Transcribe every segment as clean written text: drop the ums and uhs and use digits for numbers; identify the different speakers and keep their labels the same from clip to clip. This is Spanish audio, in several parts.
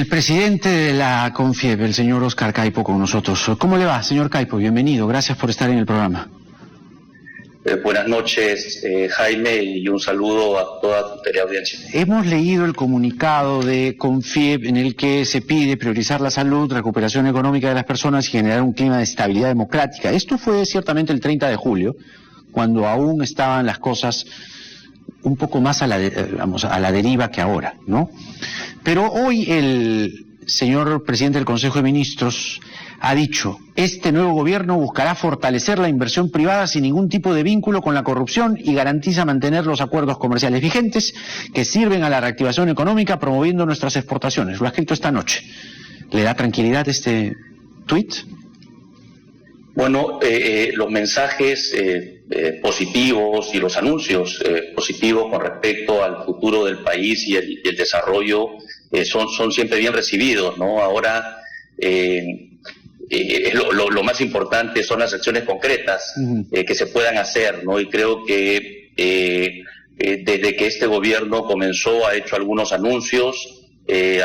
Speaker 1: El presidente de la CONFIEP, el señor Oscar Caipo, con nosotros. ¿Cómo le va, señor Caipo? Bienvenido, gracias por estar en el programa.
Speaker 2: Buenas noches, Jaime, y un saludo a toda tu teleaudiencia.
Speaker 1: Hemos leído el comunicado de CONFIEP en el que se pide priorizar la salud, recuperación económica de las personas y generar un clima de estabilidad democrática. Esto fue ciertamente el 30 de julio, cuando aún estaban las cosas un poco más a la deriva que ahora, ¿no? Pero hoy el señor presidente del Consejo de Ministros ha dicho: este nuevo gobierno buscará fortalecer la inversión privada sin ningún tipo de vínculo con la corrupción y garantiza mantener los acuerdos comerciales vigentes que sirven a la reactivación económica, promoviendo nuestras exportaciones. Lo ha escrito esta noche. ¿Le da tranquilidad este tuit?
Speaker 2: Bueno, los mensajes positivos y los anuncios positivos con respecto al futuro del país y el desarrollo son siempre bien recibidos, ¿no? Ahora, lo más importante son las acciones concretas que se puedan hacer, ¿no? Y creo que desde que este gobierno comenzó ha hecho algunos anuncios,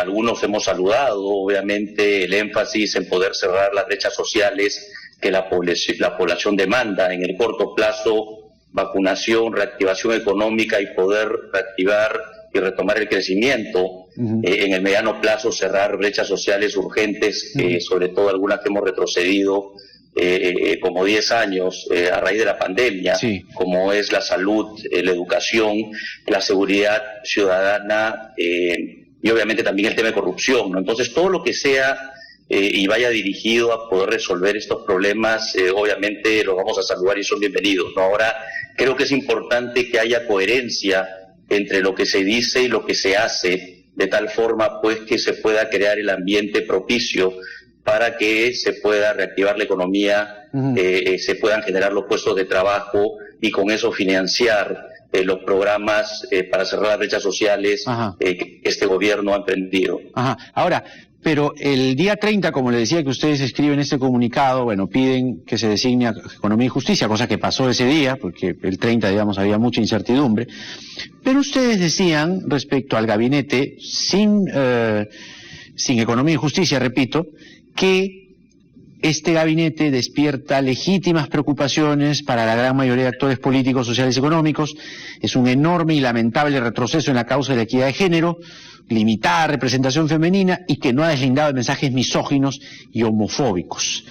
Speaker 2: algunos hemos saludado, obviamente, el énfasis en poder cerrar las brechas sociales que la población demanda en el corto plazo: vacunación, reactivación económica y poder reactivar y retomar el crecimiento. En el mediano plazo, cerrar brechas sociales urgentes, sobre todo algunas que hemos retrocedido como 10 años a raíz de la pandemia, como es la salud, la educación, la seguridad ciudadana y obviamente también el tema de corrupción, ¿no? Entonces, todo lo que sea y vaya dirigido a poder resolver estos problemas, obviamente los vamos a saludar y son bienvenidos, ¿no? Ahora, creo que es importante que haya coherencia entre lo que se dice y lo que se hace, de tal forma pues que se pueda crear el ambiente propicio para que se pueda reactivar la economía, se puedan generar los puestos de trabajo y con eso financiar los programas para cerrar las brechas sociales que este gobierno ha emprendido.
Speaker 1: Ahora, pero el día 30, como le decía, que ustedes escriben este comunicado, bueno, piden que se designe a Economía y Justicia, cosa que pasó ese día, porque el 30, digamos, había mucha incertidumbre. Pero ustedes decían, respecto al gabinete, sin Economía y Justicia, repito, que este gabinete despierta legítimas preocupaciones para la gran mayoría de actores políticos, sociales y económicos. Es un enorme y lamentable retroceso en la causa de la equidad de género, limitada representación femenina y que no ha deslindado de mensajes misóginos y homofóbicos.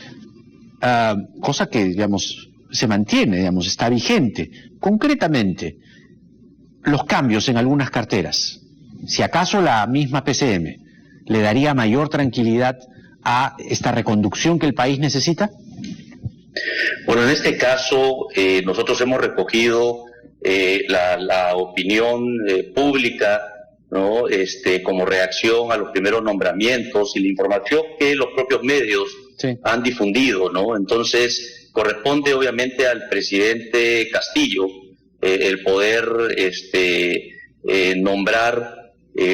Speaker 1: Cosa que, digamos, se mantiene, digamos, está vigente. Concretamente, los cambios en algunas carteras, si acaso la misma PCM, ¿le daría mayor tranquilidad a esta reconducción que el país necesita?
Speaker 2: Bueno, en este caso nosotros hemos recogido la opinión pública, ¿no? Como reacción a los primeros nombramientos y la información que los propios medios han difundido, ¿no? Entonces, corresponde obviamente al presidente Castillo el poder nombrar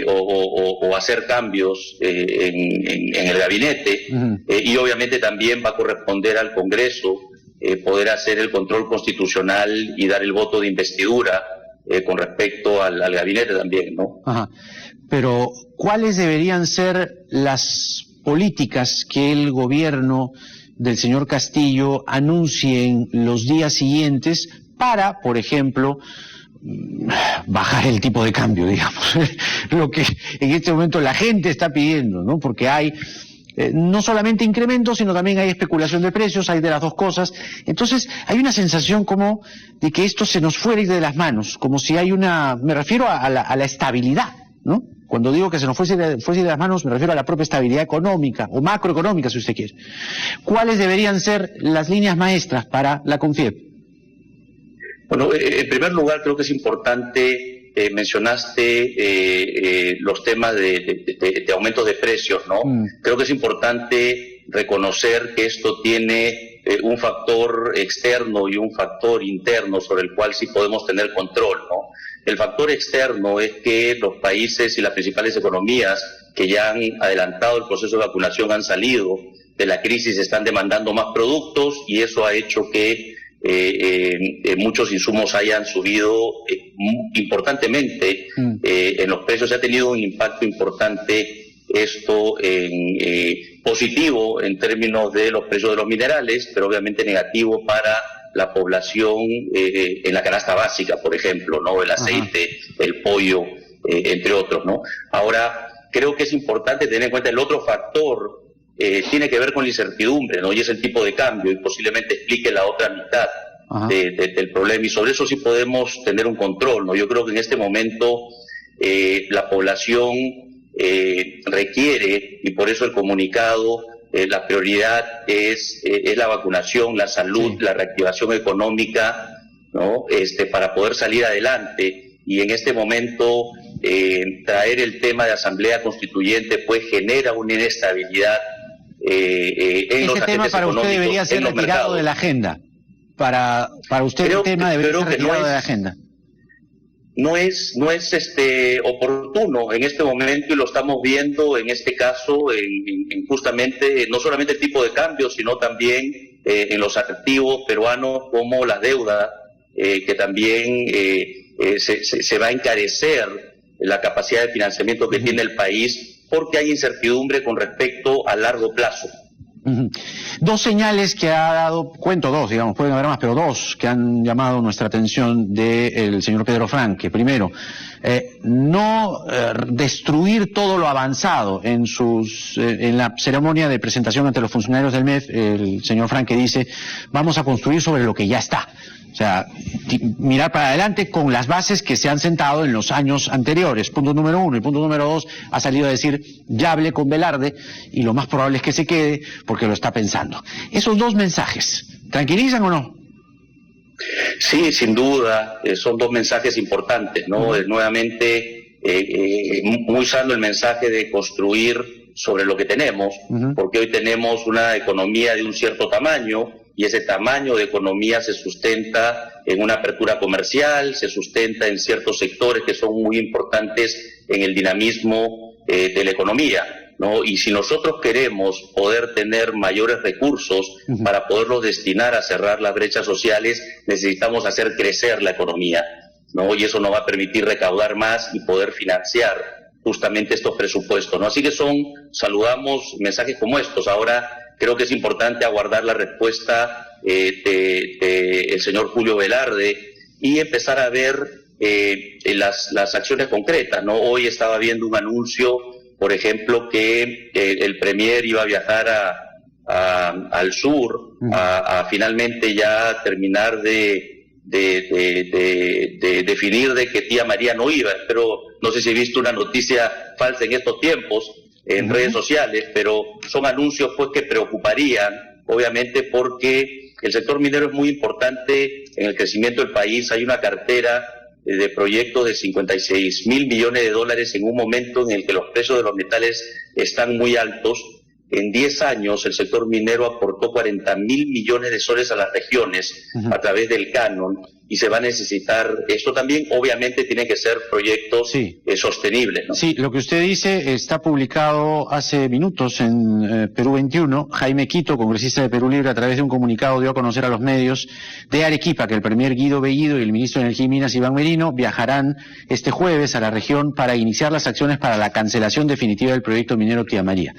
Speaker 2: o hacer cambios en el gabinete, y obviamente también va a corresponder al Congreso poder hacer el control constitucional y dar el voto de investidura con respecto al gabinete también, ¿no?
Speaker 1: Pero, ¿cuáles deberían ser las políticas que el gobierno del señor Castillo anuncie en los días siguientes para, por ejemplo, bajar el tipo de cambio, digamos, lo que en este momento la gente está pidiendo, ¿no? Porque hay no solamente incrementos, sino también hay especulación de precios, hay de las dos cosas. Entonces hay una sensación como de que esto se nos fuera de las manos, como si hay me refiero a la estabilidad, ¿no? Cuando digo que se nos fuese de las manos, me refiero a la propia estabilidad económica o macroeconómica, si usted quiere. ¿Cuáles deberían ser las líneas maestras para la CONFIEP?
Speaker 2: Bueno, en primer lugar creo que es importante, mencionaste los temas de aumentos de precios, ¿no? Creo que es importante reconocer que esto tiene un factor externo y un factor interno sobre el cual sí podemos tener control, ¿no? El factor externo es que los países y las principales economías que ya han adelantado el proceso de vacunación han salido de la crisis, están demandando más productos y eso ha hecho que muchos insumos hayan subido importantemente en los precios. Ha tenido un impacto importante esto positivo en términos de los precios de los minerales, pero obviamente negativo para la población en la canasta básica, por ejemplo, ¿no? El aceite, el pollo, entre otros, ¿no? Ahora, creo que es importante tener en cuenta el otro factor, tiene que ver con la incertidumbre, ¿no? Y es el tipo de cambio, y posiblemente explique la otra mitad del problema, y sobre eso sí podemos tener un control, ¿no? Yo creo que en este momento la población requiere, y por eso el comunicado, la prioridad es la vacunación, la salud, la reactivación económica, ¿no? Para poder salir adelante, y en este momento traer el tema de asamblea constituyente pues genera una inestabilidad en los agentes económicos.
Speaker 1: Ese tema para usted debería ser retirado de la agenda. Para usted el tema debería ser retirado de la agenda.
Speaker 2: No es oportuno en este momento, y lo estamos viendo en este caso en justamente no solamente el tipo de cambio, sino también en los activos peruanos, como la deuda, que también se va a encarecer la capacidad de financiamiento que tiene el país, porque hay incertidumbre con respecto a largo plazo.
Speaker 1: Dos señales que ha dado, cuento dos, digamos, pueden haber más, pero dos que han llamado nuestra atención del señor Pedro Franque. Primero, no destruir todo lo avanzado en la ceremonia de presentación ante los funcionarios del MEF. El señor Franque dice, vamos a construir sobre lo que ya está. O sea, mirar para adelante con las bases que se han sentado en los años anteriores. Punto número uno. Y punto número dos, ha salido a decir, ya hablé con Velarde y lo más probable es que se quede porque lo está pensando. Esos dos mensajes, ¿tranquilizan o no?
Speaker 2: Sí, sin duda, son dos mensajes importantes, ¿no? Nuevamente, muy sano el mensaje de construir sobre lo que tenemos, porque hoy tenemos una economía de un cierto tamaño, y ese tamaño de economía se sustenta en una apertura comercial, se sustenta en ciertos sectores que son muy importantes en el dinamismo de la economía, ¿no? Y si nosotros queremos poder tener mayores recursos para poderlos destinar a cerrar las brechas sociales, necesitamos hacer crecer la economía, ¿no? Y eso nos va a permitir recaudar más y poder financiar justamente estos presupuestos, ¿no? Así que saludamos mensajes como estos. Ahora, creo que es importante aguardar la respuesta del señor Julio Velarde y empezar a ver las acciones concretas, ¿no? Hoy estaba viendo un anuncio, por ejemplo, que el Premier iba a viajar al sur a finalmente ya terminar de definir de que tía María no iba. Pero no sé si he visto una noticia falsa en estos tiempos en redes sociales, pero son anuncios pues que preocuparían, obviamente, porque el sector minero es muy importante en el crecimiento del país. Hay una cartera de proyectos de 56.000 millones de dólares en un momento en el que los precios de los metales están muy altos. En 10 años el sector minero aportó 40.000 millones de soles a las regiones a través del canon, y se va a necesitar, esto también obviamente tiene que ser proyectos sostenibles, ¿no?
Speaker 1: Sí, lo que usted dice está publicado hace minutos en Perú 21. Jaime Quito, congresista de Perú Libre, a través de un comunicado dio a conocer a los medios de Arequipa que el premier Guido Bellido y el ministro de Energía y Minas Iván Merino viajarán este jueves a la región para iniciar las acciones para la cancelación definitiva del proyecto minero Tía María.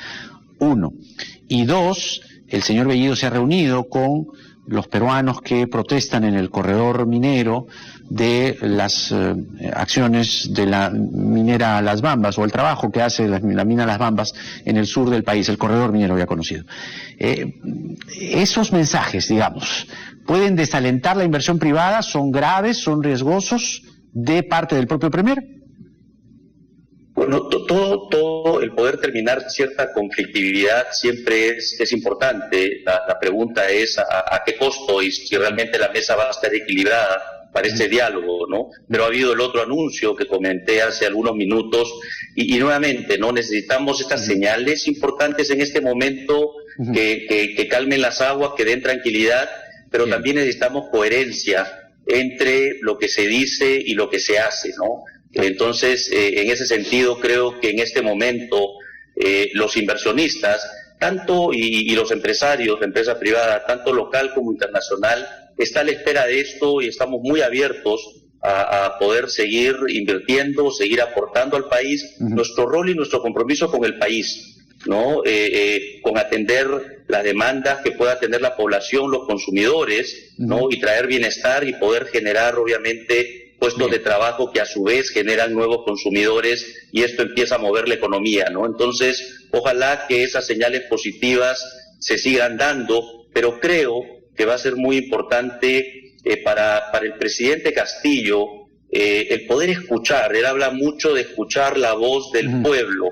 Speaker 1: 1. Y 2, el señor Bellido se ha reunido con los peruanos que protestan en el corredor minero de las acciones de la minera Las Bambas, o el trabajo que hace la mina Las Bambas en el sur del país, el corredor minero ya conocido. Esos mensajes, digamos, ¿pueden desalentar la inversión privada? ¿Son graves? ¿Son riesgosos de parte del propio Premier?
Speaker 2: Bueno, todo el poder terminar cierta conflictividad siempre es importante. La pregunta es a qué costo, y si realmente la mesa va a estar equilibrada para este diálogo, ¿no? Pero ha habido el otro anuncio que comenté hace algunos minutos, y nuevamente, ¿no? Necesitamos estas señales importantes en este momento que calmen las aguas, que den tranquilidad, pero también necesitamos coherencia entre lo que se dice y lo que se hace, ¿no? Entonces, en ese sentido, creo que en este momento los inversionistas, tanto y los empresarios de empresa privada, tanto local como internacional, están a la espera de esto, y estamos muy abiertos a poder seguir invirtiendo, seguir aportando al país, nuestro rol y nuestro compromiso con el país, ¿no? Con atender las demandas que pueda tener la población, los consumidores, ¿no? Y traer bienestar y poder generar, obviamente, puestos de trabajo que a su vez generan nuevos consumidores y esto empieza a mover la economía, ¿no? Entonces, ojalá que esas señales positivas se sigan dando, pero creo que va a ser muy importante para el presidente Castillo el poder escuchar. Él habla mucho de escuchar la voz del pueblo,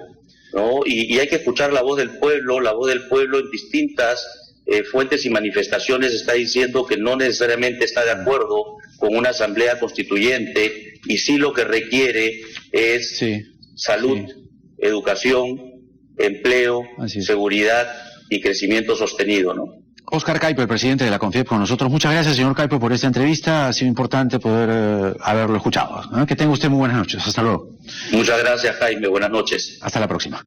Speaker 2: ¿no? Y hay que escuchar la voz del pueblo en distintas fuentes y manifestaciones está diciendo que no necesariamente está de acuerdo con una asamblea constituyente y sí lo que requiere es salud, educación, empleo, seguridad y crecimiento sostenido, ¿no?
Speaker 1: Óscar Caipo, el presidente de la CONFIEP, con nosotros. Muchas gracias, señor Caipo, por esta entrevista. Ha sido importante poder haberlo escuchado, ¿no? Que tenga usted muy buenas noches. Hasta luego.
Speaker 2: Muchas gracias, Jaime. Buenas noches.
Speaker 1: Hasta la próxima.